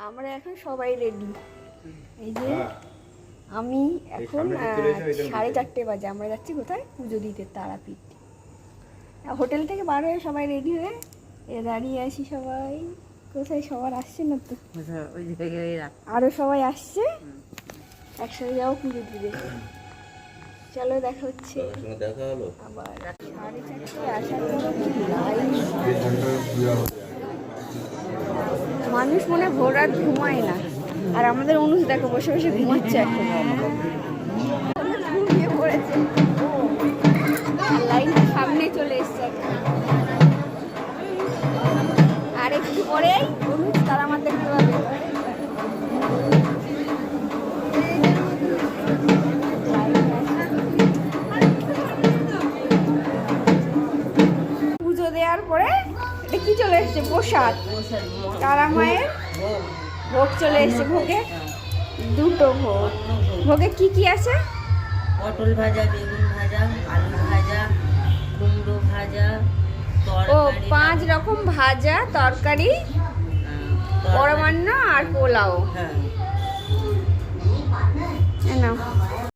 আমরা এখন সবাই রেডি। এই যে আমি এখন 4:30 বাজে, আমরা যাচ্ছি কোথায়? পুজো দিতে তারাপীঠ। হোটেল থেকে বার হয়ে সবাই রেডি হয়ে দাঁড়িয়ে আছি। সবাই কোথায়? সবার আসছে না তো, আরো সবাই আসছে, একসাথে যাবো পুজো দিতে। চলো দেখা হচ্ছে আবার। 4:30 আসার পর মানুষ মনে ভোর রাত ঘুমায় না, আর আমাদের অনুজ দেখো বসে বসে ঘুমাচ্ছে এখন। ঘুমিয়ে পড়েছে, লাইন সামনে চলে এসছে। আর একটু পরে অনুজ তারা আমার দেখতে পাবে। পুজো দেওয়ার পরে এটা কি চলে এসছে? প্রসাদ, তারা মায়ের ভোগ চলে এসছে। ভোগে দুটো ভোগ। ভোগে কি কি আছে? পটল ভাজা, বেগুন ভাজা, আলু ভাজা, কুমড়ো ভাজা, ও 5 রকম ভাজা, তরকারি, পরমান্ন আর পোলাও। হ্যাঁ, নাও